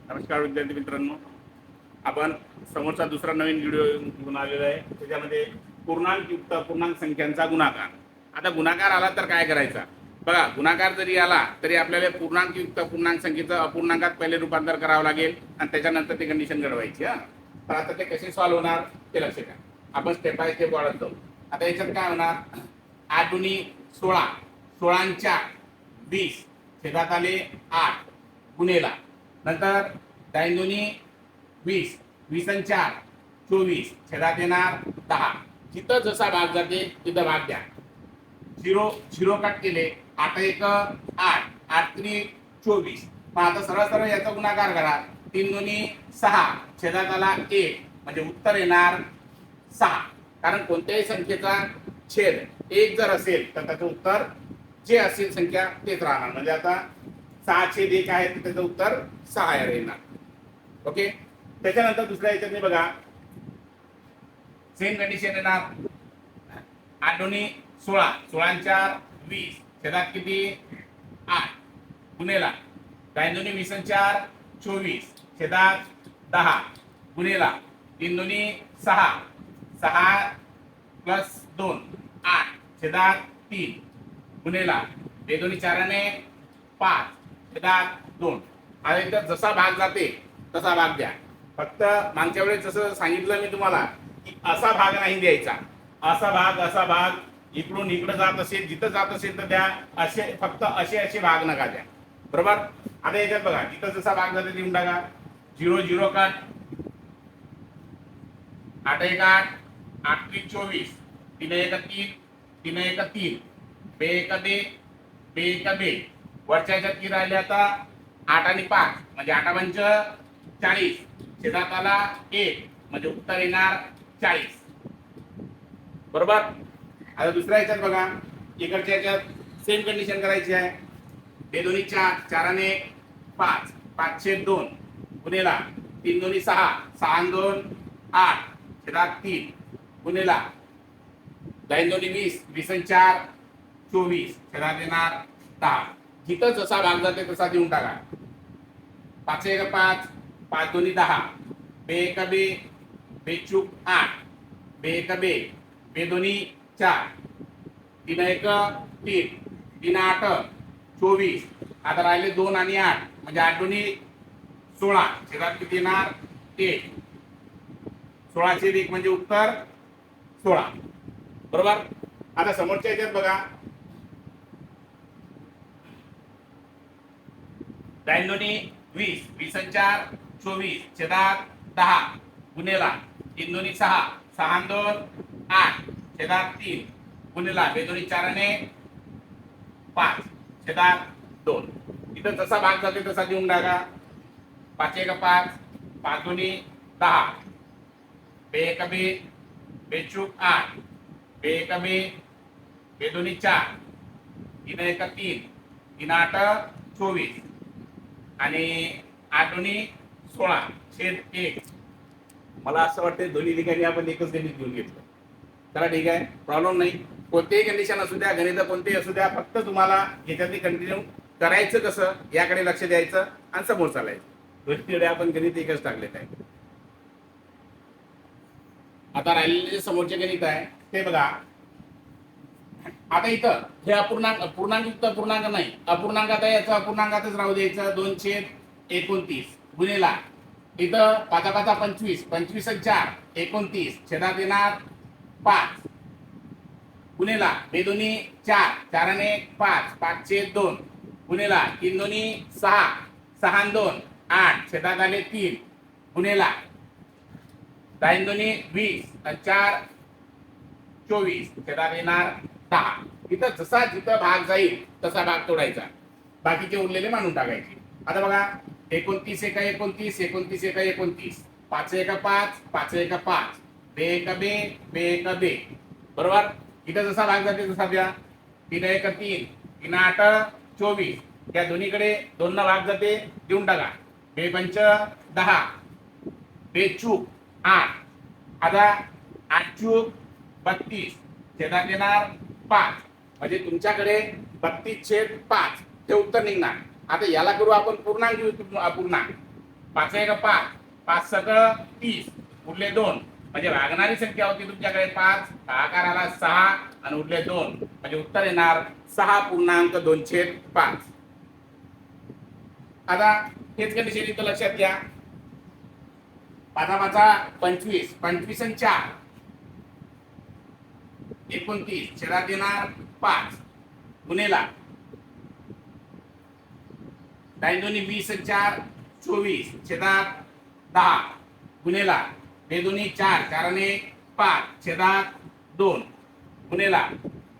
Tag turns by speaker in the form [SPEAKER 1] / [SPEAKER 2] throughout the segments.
[SPEAKER 1] नमस्कार विद्यार्थी मित्रांनो, आपण समोरचा दुसरा नवीन व्हिडिओ घेऊन आलेला आहे. त्याच्यामध्ये पूर्णांकयुक्त अपूर्णांक संख्यांचा गुणाकार. आता गुणाकार आला तर काय करायचा बघा. गुणाकार जरी आला तरी आपल्याला पूर्णांकयुक्त अपूर्णांक संख्येचं अपूर्णांकात पहिले रूपांतर करावं लागेल आणि त्याच्यानंतर ती कंडिशन घडवायची. तर आता ते कसे सॉल्व्ह होणार ते लक्ष द्या. आपण स्टेप बाय स्टेप वाढत जाऊ. आता याच्यात काय होणार, 8 दुनी 16, 16 20 छेदात आले 8 गुणेला, नंतर 10 दुनी 20, 20 आणि 4 24 छेदात येणार 10. जिथं जसा भाग जाते तिथं भाग द्या. 0 0 कट केले, 8 1 8, 8 3 24. मग आता सरळ सरळ याचा गुणाकार करा. 3 दुनी 6 छेदात आला 1, म्हणजे उत्तर येणार 6. कारण कोणत्याही संख्येचा छेद 1 जर असेल तर त्याचं उत्तर जे असेल संख्या तेच राहणार. म्हणजे आता 6/1 आहे तर त्याचं उत्तर 6 येणार. ओके. त्याच्यानंतर दुसऱ्या याच्यात बघा, सेम कंडिशन येणार. 8 दुनी 16, 16 4 20 छेदात किती 8 गुणेला, 10 दुनी 20 आणि 4 24 छेदात 10 गुणेला, 3 दुनी 6, 6 प्लस 2 8 छेदात 3 गुणेला, 2 दुनी 4 आणि 5 छेदात 2. आता इथं जसा भाग जाते तसा भाग द्या. फक्त मागच्या वेळेस जसं सांगितलं मी तुम्हाला की असा भाग नाही द्यायचा. असा भाग इकडून इकडे जात असेल, जिथं जात असेल तर द्या. असे फक्त असे भाग नका द्या. बरोबर. आता याच्यात बघा, जिथं जसा भाग जाते देऊन टाका. 0 0 कट, 8 1 8, 8 3 24, 3 1 3, 3 1 3, 2 1 2, 2 1 2. वरच्या याच्यात किती राहिले आता 8 आणि 5, म्हणजे 8 पंच 40 छेदात आला 1, म्हणजे उत्तर येणार 40. बरोबर. आता दुसऱ्या याच्यात बघा, इकडच्या याच्यात सेम कंडिशन करायची आहे. 2 दुनी 4, 4 आणि 1 5, 5/2 गुणेला, 3 दुनी 6, 6 आणि 2 8 छेदात 3 गुणेला, 10 दुनी 20, 20 आणि 4 24 छेदात येणार 10. जिथं जसा भाग जाते तसा देऊन टाका. 5 1 5, 5 दुनी 10, 2 1 2, 2 चूक 8, 2 1 2, 2 दुनी 4, 3 1 3, 3 8 24. आता राहिले 2 आणि 8, म्हणजे 8 दुनी 16 छेदात किती येणार 1. 16/1 म्हणजे उत्तर 16. बरोबर. आता समोरच्या याच्यात बघा, 10 दुनी 20, 20 आणि 4 24 छेदात 10 गुणेला, 3 दुनी 6, 6 आणि 2 8 छेदात 3 गुणेला, 2 दुनी 4 आणि 5 छेदात 2. इथं जसा भाग जाते तसा देऊन टाका. 5 1 5, 5 दुनी 10, 2 1 2, 2 चूक 8, 2 1 2, 2 दुनी 4, 3 1 3, 3 8 24 आणि 8 दुनी 16/1. मला असं वाटतं दोन्ही ठिकाणी आपण एकच गणित घेऊन घेतलं. चला ठीक आहे, प्रॉब्लेम नाही. कोणतेही कंडिशन असू द्या, गणित कोणतेही असू द्या, फक्त तुम्हाला याच्यातली कंटिन्यू करायचं कसं याकडे लक्ष द्यायचं आणि समोर चालायचं. दोन्ही आपण गणित एकच टाकलेत आहे. आता राहिलेले जे समोरचे गणित आहे ते बघा. आता इथं हे पूर्णांकयुक्त अपूर्णांक नाही, अपूर्णांकात आहे, याचं अपूर्णांकातच राहू द्यायचं. 2/29 गुणेला, इथं 5 5 25, 25 आणि 4 29 छेदात येणार 5 गुणेला, 2 दुनी 4, 4 आणि 1 5, 5/2 गुणेला, 3 दुनी 6, 6 आणि 2 8 छेदात आले 3 गुणेला, 10 दुनी 20 आणि 4 24 छेदात येणार 10. इथं जसा जिथं भाग जाईल तसा भाग तोडायचा, बाकीचे उरलेले मानून टाकायचे. आता बघा, 29 1 29, 29 1 29, 5 1 5, 5 1 5, 2 1 2, 2 1 2. बरोबर. इथं जसा भाग जाते तसा द्या. 3 1 3, 3 8 24. त्या दोन्हीकडे 2 न भाग जाते देऊन टाका. 2 पंच 10, 2 चूक 8. आता 8 चूक 32 छेदात येणार 5, म्हणजे तुमच्याकडे 32/5 हे उत्तर निघणार. आता याला करू आपण पूर्णांक अपूर्णांक. 5 एक 5, 5 सक 30, उरले 2. म्हणजे भागणारी संख्या होती तुमच्याकडे 5, भागाकार आला 6 आणि उरले 2. म्हणजे उत्तर येणार 6.2/5. आता हेच कंडिशन इथं लक्षात घ्या. 5 5 25, 25 आणि 4 29, छेदात येणार 5 गुणेला 9 दोन्ही 20 आणि 4 24, छेदात 10 गुणेला 2 दोन्ही 4, 4 आणि 5, छेदात 2 गुणेला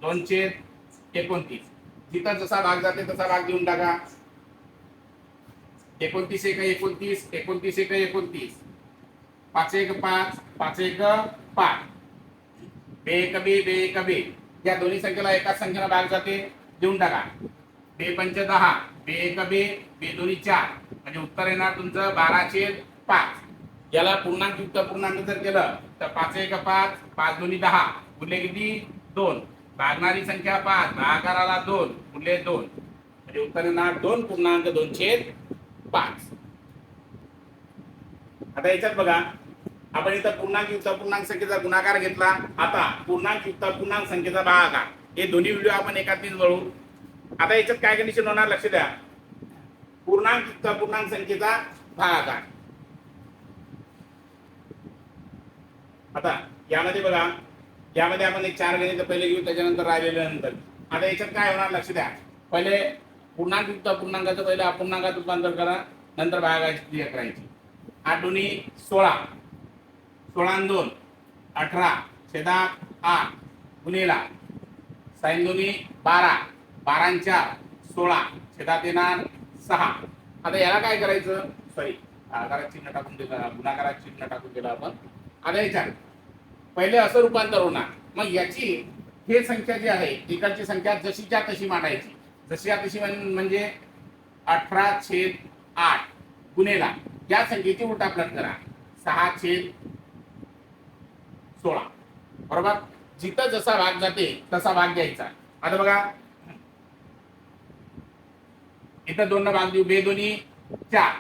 [SPEAKER 1] 2/29. जिथं जसा भाग जाते तसा भाग देऊन टाका. 29 एक 29, 29 एक 29, 5 एक 5, 5 एक 5, बे एक बे, बे एक बे. या दोन्ही संख्येला एकाच संख्येला भाग जाते, देऊन टाका. 2 पंच 10, बे एक बे, बे दोन्ही 4. म्हणजे उत्तर येणार तुमचं 12/5. याला पूर्णांक युक्त पूर्णांक जर केलं तर 5 एक 5, 5 दोन्ही 10, उरले किती 2. भागणारी संख्या 5, भागाकाराला 2, उरले 2. म्हणजे उत्तर येणार 2.2/5. आता याच्यात बघा, आपण इथं पूर्णांक युक्त पूर्णांक संख्येचा गुणाकार घेतला. आता पूर्णांक युक्त पूर्णांक संख्येचा भागाकार, हे दोन्ही व्हिडिओ आपण एकातच वळू. आता याच्यात काय कंडिशन होणार लक्ष द्या. पूर्णांक युक्त पूर्णांक संख्येचा भागाकार. आता यामध्ये बघा, यामध्ये आपण एक 4 गणित पहिले घेऊ, त्याच्यानंतर राहिलेल्या नंतर. आता याच्यात काय होणार लक्ष द्या. पहिले पूर्णांक युक्त पूर्णांकाचं पहिले अपूर्णांकात रूपांतर करा, नंतर भागाकाराची क्रिया करायची. 8 दोन्ही 16, 16 आणि 2 18, छेदात 8 गुणेला 6 दोन्ही 12, 12 आणि 4 16, छेदात येणार 6. आता याला काय करायचं, सॉरी भागाकारात चिन्ह टाकून दिलं, गुणाकारात चिन्ह टाकून दिलं आपण. आता याच्यात पहिले असं रूपांतर होणार. मग याची हे संख्या जी आहे, इकडची संख्या जशीच्या तशी मांडायची. जशीच्या तशी म्हणजे 18/8 गुणेला या संख्येची उलटापालट करा, 6/16. बरोबर. जिथं जसा भाग जाते तसा भाग घ्यायचा. आता बघा, इथं 2 भाग देऊ. बे दोन्ही 4,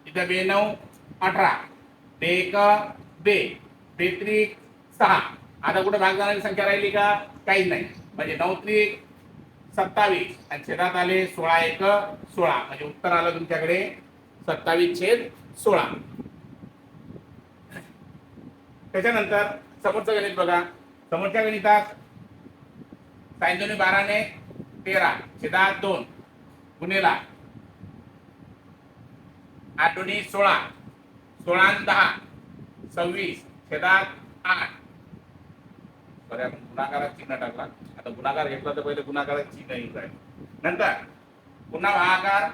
[SPEAKER 1] इथं बे 9 18, बे एक बे, बे त्रिक 6. आता कुठे भाग जाणारी संख्या राहिली का, काहीच नाही. म्हणजे 9 त्रिक 27 आणि छेदात आले 16 एक 16. म्हणजे उत्तर आलं तुमच्याकडे 27/16. त्याच्यानंतर समोरचं गणित बघा. समोरच्या गणितात 6 दोन्ही 12 ने 13, छेदात 2 गुणेला 8 दोन्ही 16, 16 आणि 10 26, छेदात 8. बरं, आपण गुणाकारात चिन्ह टाकला. आता गुणाकार घेतला तर पहिले गुणाकारात चिन्ह येईल आहे. नंतर पुन्हा भागाकार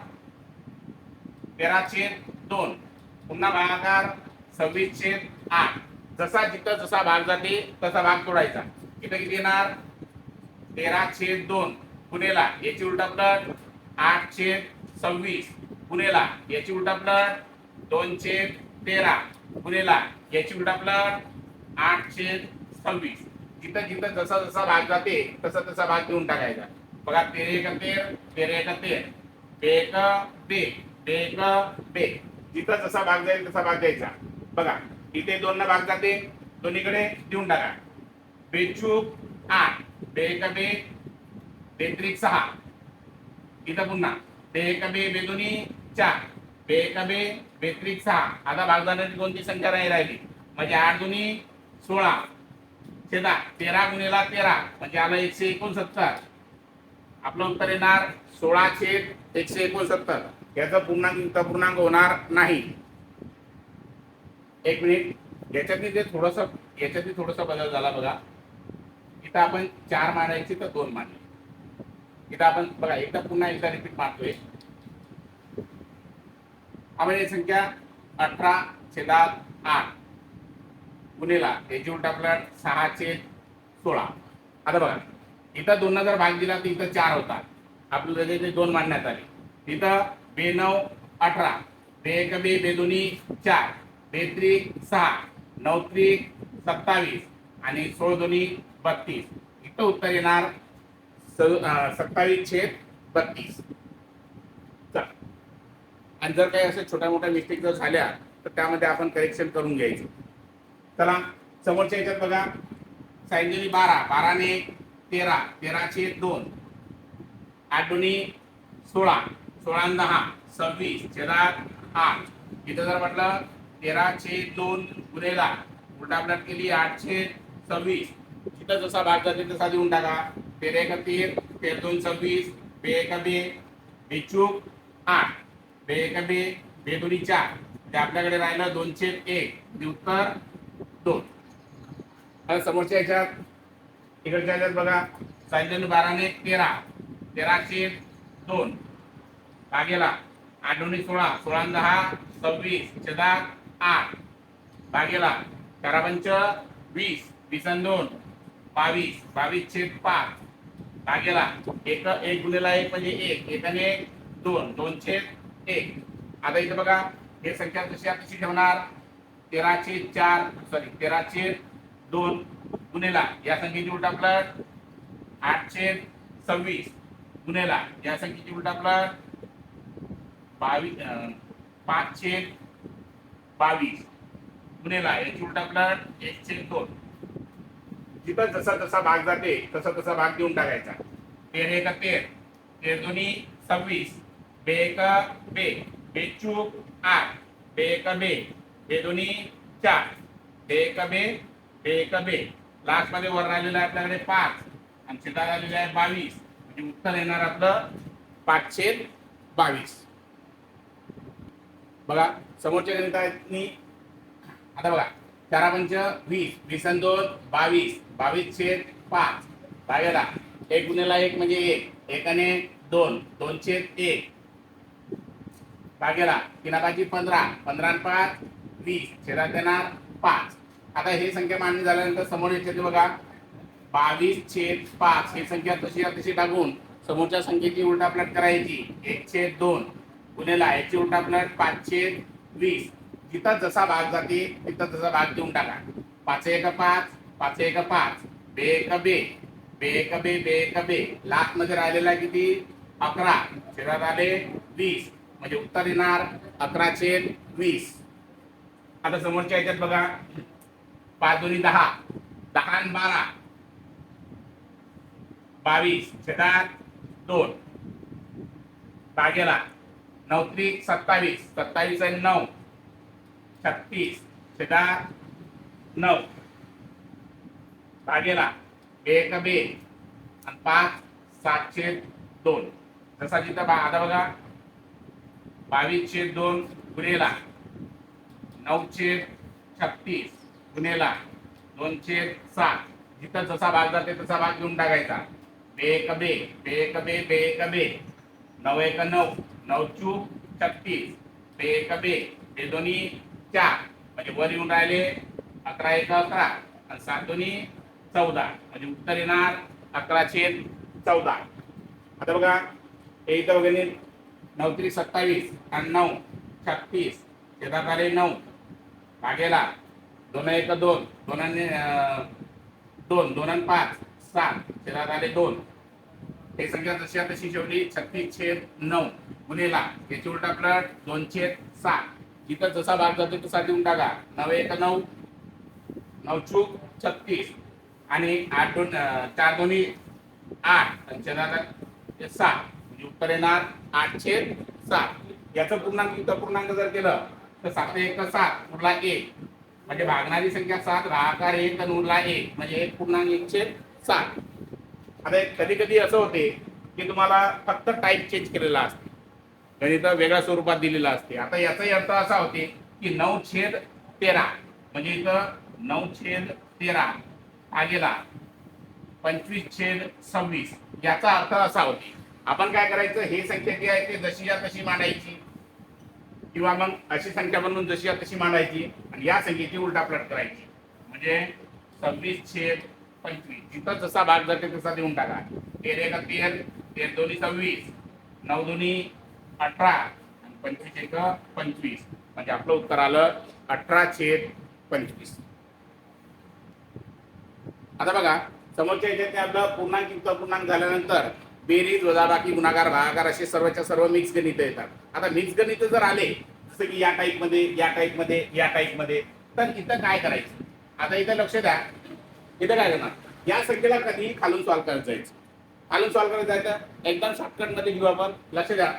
[SPEAKER 1] 13/2, पुन्हा भागाकार 26/8. जसा जिथं जसा भाग जाते तसा भाग तोडायचा. इथं किती येणार 13/2 गुणेला याची उलटापलट 8/26 गुणेला याची उलटापलट 2/13 गुणेला याची उलटापलट 8/26. जिथं जिथं जसा जसा भाग जाते तसा तसा भाग देऊन टाकायचा. बघा 13 एक 13, 13 एक 13, बे एक बे, बे एक बे. जिथं जसा भाग जाईल तसा भाग द्यायचा. बघा इथे 2 न भाग जाते, दोन्हीकडे देऊन टाका. बेचूक 8, बे एक बे, बे त्रिक 6. इथं पुन्हा बे एक बे, बे दोन्ही 4, बे एक बे, बे त्रिक 6. आता भाग जाणारी कोणती संख्या नाही राहिली. म्हणजे 8 दोन्ही 16, छेदा 13 गुणेला 13 म्हणजे आलं 169. आपलं उत्तर येणार 16/169. याचा पूर्णांक युक्त पूर्णांक होणार नाही. एक मिनिट, याच्यातनी थोडस बदल झाला बघा. इथं आपण 4 मांडायची तर 2 मांडली. इथं आपण बघा एकदा पुन्हा एकदा रिपीट मारतोय. आपण ही संख्या 18/8 गुणेला याची उलटापलट 6/16. आता बघा इथं 2 जर भाग दिला तर इथं 4 होतात. आपल्याला ते 2 मांडण्यात आले. इथं बे 9 18, बे एक बे, बे दोन्ही 4, बे त्रिक 6, 9 त्रिक 27 आणि 16 दोन्ही 32. इथं उत्तर येणार 27/32. आणि जर काही असे छोट्या मोठ्या मिस्टेक जर झाल्या तर त्यामध्ये आपण करेक्शन करून घ्यायचं. चला समोरच्या याच्यात बघा, सांगितलेली 12, 12 ने 13, 13 छेद 2, 8 दुनी 16, 16 ने 10, 26 छेदात 8. इथं जर म्हटलं 13 छेद 2 गुणेला उलटा पलट केली 8 छेद 26, तिथं जसा भाग जाते तसा देऊन टाका. 13 एक 13, 13 2 26, 2 एक 2, 2 चूक 8, 2 एक 2, 2 दुनी 4, ते आपल्याकडे राहिलं 2 छेद 1, उत्तर 2. आता समोरच्या याच्यात इकडच्या याच्यात बघा, सांगितलेलं 12 ने 13, 13 छेद 2 भागेला 8 दुनी 16, 16 ने 10, 26 छेदात 8 भागेला 4 पंच 20, 20 आणि 2 22, 22 छेद 5 भागेला 1 1 गुणेला 1 म्हणजे 1, 1 आणि 1 2, 2 छेद 1. आता इथे बघा, हे संख्या कशी ठेवणार, 13 छेद 4 सॉरी 13 छेद 2 गुणेला या संख्येची उलटा पलट 8 छेद 26 गुणेला या संख्येची उलटा पलट 5 छेद 22 गुणेला याची उलटा पलट 1 छेद 2. जिथं जसा जसा भाग जाते तसा तसा भाग देऊन टाकायचा. 13 एक 13, 13 दोन्ही 26, 2 एक 2, 2 चूक 8, 2 एक 2, 2 दोन्ही 4, 2 एक 2, 2 एक 2. लास्ट मध्ये वर राहिलेला आहे आपल्याकडे 5 आणि छेदात आलेले आहे 22, म्हणजे उत्तर येणार आपलं 5 छेद 22. बघा समोरच्या गणितानी आता बघा, 4 पंच 20, 20 आणि 2 22, 22 छेद 5 भागेला 1 गुणेला 1 म्हणजे 1, 1 आणि 2, 2 छेद 1 भागेला 3 5 15, 15 आणि 5 20 छेदात येणार 5. आता ही संख्या मांडणी झाल्यानंतर समोर येते बघा, 22 छेद 5 ही संख्या तशी टाकून समोरच्या संख्येची उलटा पलट करायची. 1 छेद 2 गुणेला याची उलटा पलट 5 छेद 20. जिथं जसा भाग जाते तिथं तसा भाग देऊन टाका. 5 एक 5, 5 एक 5, 2 एक 2, 2 एक 2, 2 एक 2. लास्ट मध्ये राहिलेला किती, 11 छेदात आले 20, म्हणजे उत्तर येणार 11 छेद 20. आता समोरच्या याच्यात बघा, 5 दुनी 10, 10 आणि 12 22 छेदात 2 भागेला 9 त्रिक 27, 27 आणि 9 36 छेदात 9 भागेला 1 2 आणि 5 7 छेद 2. जसा जिथं आता बघा, 22 छेद 2 गुणेला 9 छेद 36 गुणेला 2 छेद 7. जिथं जसा भाग जाते तसा भाग घेऊन टाकायचा. 2 एक 2, 2 एक 2, 2 एक 2, 9 एक 9, 9 चूक 36, 2 एक 2, 2 दोन्ही 4, म्हणजे वर येऊन राहिले 11 एक 11 आणि 7 दोन्ही 14, म्हणजे उत्तर येणार 11 छेद 14. आता बघा, हे इथं वगैरे 9 त्रिक 27 आणि 9 36 छेदात आले 9 भागेला 2 एक 2, 2 आणि 5 7 छेदात आले 2. हे संख्या तशी शेवटी 36 छेद 9 गुणेला याची उलटा पलट 2 छेद 7. जिथं जसा भाग जातो तसा देऊन टाका. 9 एक 9, 9 चूक 36 आणि 4 दोन्ही 8 आणि छेदात 7, म्हणजे उत्तर येणार 8 छेद 7. याचं पूर्णांक जर केलं तर 7 एक 7 उरला 1, म्हणजे भागणारी संख्या 7, भागाकार 1 आणि उरला 1, म्हणजे 1.1/7. आता कधी कधी असं होते की तुम्हाला फक्त टाईप चेंज केलेला असते, गणित वेगळ्या स्वरूपात दिलेला असते. आता याचाही अर्थ असा होते की 9 छेद 13, म्हणजे इथं 9 छेद 13 भागेला 25 छेद 26. याचा अर्थ असा होते, आपण काय करायचं, हे संख्या जी आहे ते जशीच्या तशी मांडायची, किंवा मग अशी संख्या बनवून जशी तशी मांडायची आणि या संख्येची उलटापलट करायची. म्हणजे 26 छेद 25 जिथं जसा भाग जाते तसा देऊन टाका. 13 एक 13, 13 दोन्ही 26, 9 दोन्ही 18 आणि 25 एक 25, म्हणजे आपलं उत्तर आलं 18 छेद 25. आता बघा, समोरच्या याच्यात आपलं पूर्णांक युक्त पूर्णांक झाल्यानंतर बेरीज वजाबाकी गुणाकार भागाकार असे सर्वच्या सर्व मिक्स गणित येतात. आता मिक्स गणित जर आले जसं की या टाईपमध्ये या टाईपमध्ये या टाईपमध्ये, तर इथं काय करायचं? आता इथं लक्ष द्या, इथं काय करणार, या संख्येला कधी खालून सॉल्व करायचं जायचं. खालून सॉल्व करायचं जायचं एकदम शॉर्टकट मध्ये घेऊ आपण. लक्ष द्या,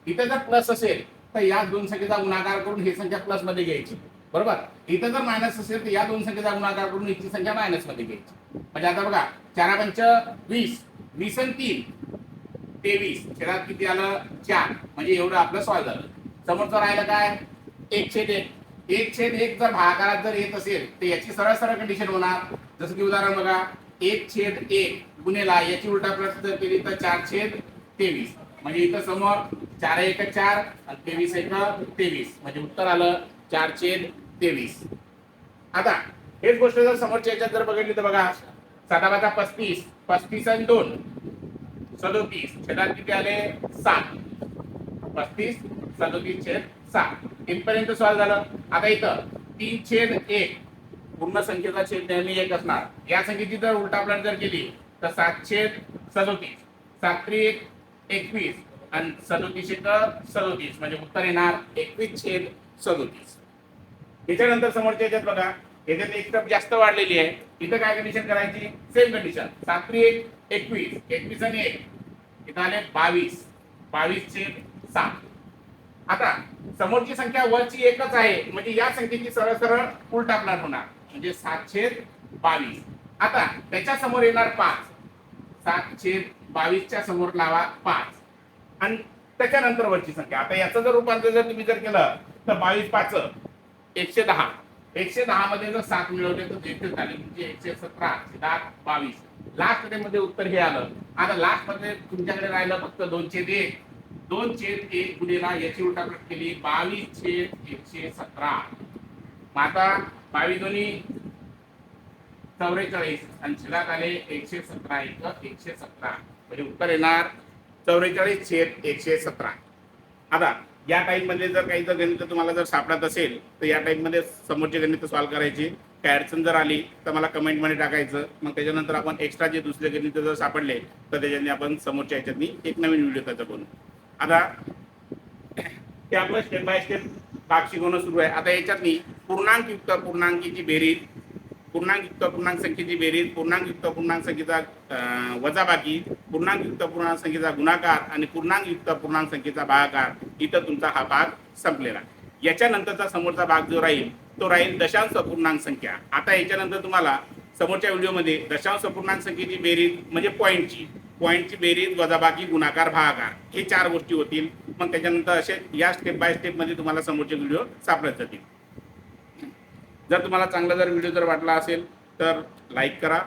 [SPEAKER 1] इथं जर प्लस असेल तर या दोन संख्येचा गुणाकार करून ही संख्या प्लस मध्ये घ्यायची, बरोबर. इथं जर मायनस असेल तर या दोन संख्येचा गुणाकार करून हिची संख्या मायनस मध्ये घ्यायची. म्हणजे आता बघा 4×5 = 20, 20 आणि 3 23, छेदात किती आलं 4, म्हणजे एवढं आपलं सॉल्व झालं. समोरचं राहिलं काय 1/1. 1/1 जर भागाकारात जर येत असेल तर याची सरळ सरळ कंडिशन होणार. जसं की उदाहरण बघा 1/1 गुणेला याची उलटा प्रश्न जर केली तर 4/23, म्हणजे इथं समोर 4×1 = 4 आणि 23×1 = 23, म्हणजे उत्तर आलं 4/23. आता हेच गोष्ट जर समोरच्या याच्यात जर बघितली तर बघा 7×5 = 35, 35 आणि 2 37, छेदात किती आले 7, 35 37/7, इथपर्यंत सॉल्व झालं. आता इथं 3/1 पूर्ण संख्येचा छेद नेहमी 1 असणार. या संख्येची जर उलटा पलट जर केली तर 7/37, 7×3 = 21 आणि 37×1 = 37, म्हणजे उत्तर येणार 21/37. याच्यानंतर समोरच्या याच्यात बघा, याच्यात एक स्टेप जास्त वाढलेली आहे. इथं काय कंडिशन करायची, सेम कंडिशन. 7×1 = 21, 21 आणि 1 इथं आले 22, 22/7. आता समोरची संख्या वरची एकच आहे, म्हणजे या संख्येची सरळ सरळ उलटा पलट होणार, म्हणजे 7/22. आता त्याच्या समोर येणार 5, 7/22 च्या समोर लावा 5 आणि त्याच्यानंतर वरची संख्या. आता याचं जर रूपांतर जर तुम्ही जर केलं तर 22×5 = 110. 110 मध्ये जर 7 मिळवले तर इथे झाले म्हणजे 117, 22. लास्ट मध्ये उत्तर हे आलं. आता लास्ट मध्ये तुमच्याकडे राहिलं फक्त 2/1. 2/1 गुणेला याची उलटापलट केली 22/117. मग आता 22 दोन्ही 44 आणि छेदात आले 117×1 = 117, म्हणजे उत्तर येणार 44/117. आता या टाईप मध्ये जर काही जर गणित तुम्हाला जर सापडत असेल तर या टाईप मध्ये समोरचे गणित सॉल्व करायची. काय अडचण जर आली तर मला कमेंट मध्ये टाकायचं. मग त्याच्यानंतर आपण एक्स्ट्रा जे दुसरे गणित जर सापडले तर त्याच्याने आपण समोरच्या ह्याच्यातनी एक नवीन व्हिडिओ त्याचा बनवू. आता ते आपलं स्टेप बाय स्टेप भाग शिकवणं सुरू आहे. आता याच्यातनी पूर्णांक युक्त पूर्णांकीची बेरीज, पूर्णांक युक्त पूर्णांक संख्येची बेरीज, पूर्णांक युक्त पूर्णांक संख्येचा वजाबाकी, पूर्णांक युक्त पूर्णांक संख्येचा गुणाकार आणि पूर्णांक युक्त पूर्णांक संख्येचा भागाकार, इथं तुमचा हा भाग संपलेला. याच्यानंतरचा समोरचा भाग जो राहील तो राहील दशांश अपूर्णांक संख्या. आता याच्यानंतर तुम्हाला समोरच्या व्हिडिओमध्ये दशांश अपूर्णांक संख्येची बेरीज म्हणजे पॉईंटची बेरीज वजाबाकी गुणाकार भागाकार हे 4 गोष्टी होतील. मग त्याच्यानंतर असे या स्टेप बाय स्टेप मध्ये तुम्हाला समोरचे व्हिडिओ सापडत जातील. जर तुम्हाला चांगला जर व्हिडिओ जर वाटला असेल तर लाईक करा,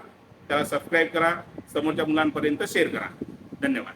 [SPEAKER 1] त्याला सबस्क्राईब करा, समोरच्या मुलांपर्यंत शेअर करा. धन्यवाद.